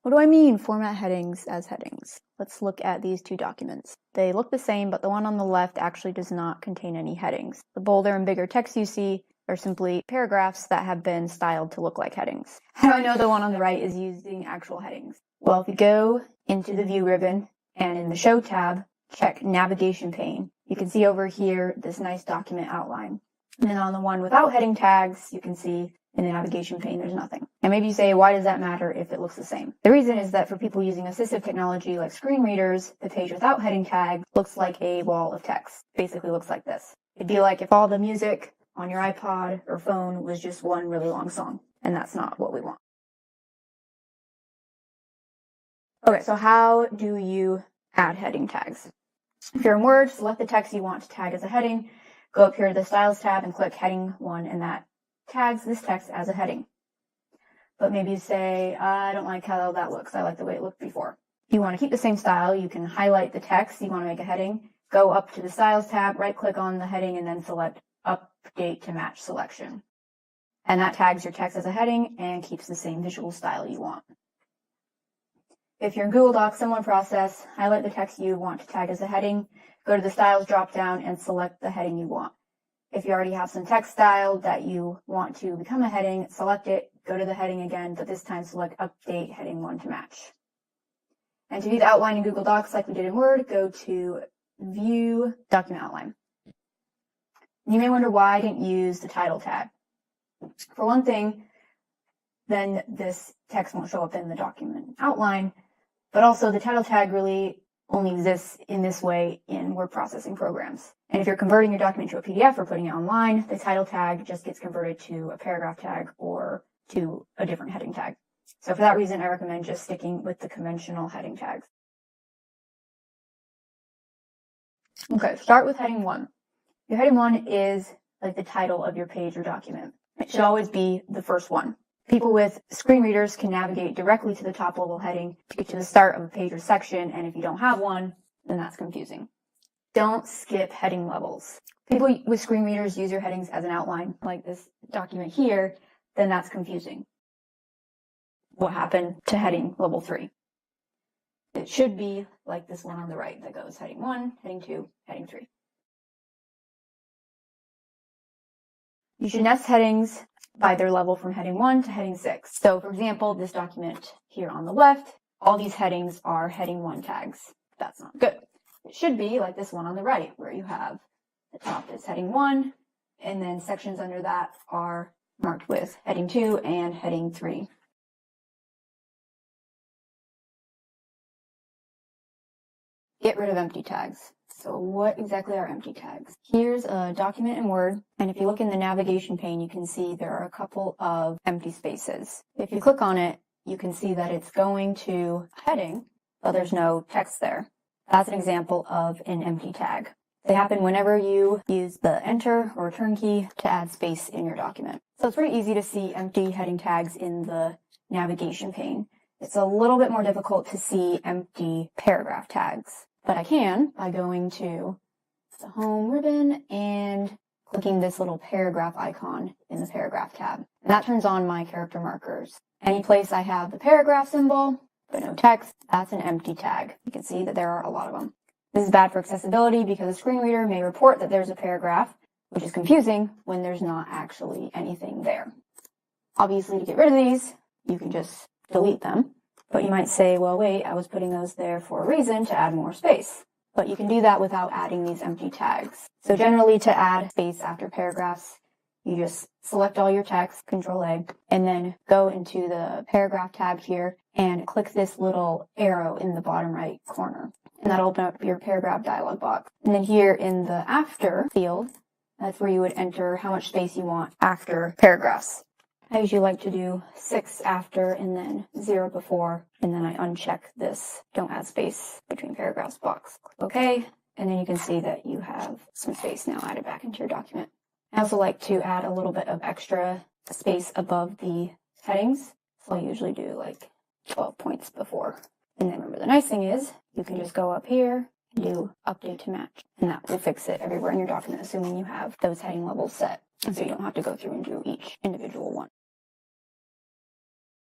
What do I mean, format headings as headings? Let's look at these two documents. They look the same, but the one on the left actually does not contain any headings. The bolder and bigger text you see are simply paragraphs that have been styled to look like headings. How do I know the one on the right is using actual headings? Well, if you go into the View ribbon and in the Show tab, check Navigation pane, you can see over here this nice document outline. And then on the one without heading tags, you can see in the navigation pane there's nothing. And maybe you say, why does that matter if it looks the same? The reason is that for people using assistive technology like screen readers, the page without heading tag looks like a wall of text. Basically looks like this. It'd be like if all the music on your iPod or phone was just one really long song, and that's not what we want. Okay, so how do you add heading tags? If you're in Word, select the text you want to tag as a heading, go up here to the Styles tab and click Heading 1, and that tags this text as a heading. But maybe you say, I don't like how that looks, I like the way it looked before. If you want to keep the same style, you can highlight the text you want to make a heading, go up to the Styles tab, right-click on the heading, and then select Update to Match Selection. And that tags your text as a heading and keeps the same visual style you want. If you're in Google Docs, similar process, highlight the text you want to tag as a heading, go to the Styles drop-down and select the heading you want. If you already have some text style that you want to become a heading, select it, go to the heading again, but this time select Update Heading 1 to match. And to view the outline in Google Docs like we did in Word, go to View Document Outline. You may wonder why I didn't use the title tag. For one thing, then this text won't show up in the document outline, but also the title tag really only exists in this way in word processing programs. And if you're converting your document to a PDF or putting it online, the title tag just gets converted to a paragraph tag or to a different heading tag. So for that reason, I recommend just sticking with the conventional heading tags. Okay, start with heading 1. Your heading 1 is like the title of your page or document. It should always be the first one. People with screen readers can navigate directly to the top level heading to get to the start of a page or section, and if you don't have one, then that's confusing. Don't skip heading levels. People with screen readers use your headings as an outline, like this document here, then that's confusing. What happened to heading level 3? It should be like this one on the right that goes heading 1, heading 2, heading 3. You should nest headings by their level from heading 1 to heading 6. So for example, this document here on the left, all these headings are heading 1 tags. That's not good. It should be like this one on the right, where you have the top is heading 1, and then sections under that are marked with heading 2 and heading 3. Get rid of empty tags. So what exactly are empty tags? Here's a document in Word, and if you look in the navigation pane, you can see there are a couple of empty spaces. If you click on it, you can see that it's going to a heading, but there's no text there. That's an example of an empty tag. They happen whenever you use the Enter or Return key to add space in your document. So it's pretty easy to see empty heading tags in the navigation pane. It's a little bit more difficult to see empty paragraph tags. But I can by going to the Home ribbon and clicking this little paragraph icon in the Paragraph tab. And that turns on my character markers. Any place I have the paragraph symbol, but no text, that's an empty tag. You can see that there are a lot of them. This is bad for accessibility because a screen reader may report that there's a paragraph, which is confusing when there's not actually anything there. Obviously, to get rid of these, you can just delete them. But you might say, well, wait, I was putting those there for a reason, to add more space. But you can do that without adding these empty tags. So generally, to add space after paragraphs, you just select all your text, Control-A, and then go into the Paragraph tab here and click this little arrow in the bottom right corner. And that'll open up your paragraph dialog box. And then here in the After field, that's where you would enter how much space you want after paragraphs. I usually like to do 6 after and then 0 before, and then I uncheck this don't add space between paragraphs box. Click OK, and then you can see that you have some space now added back into your document. I also like to add a little bit of extra space above the headings, so I usually do like 12 points before. And then remember, the nice thing is you can just go up here and do Update to Match, and that will fix it everywhere in your document, assuming you have those heading levels set. And so you don't have to go through and do each individual one.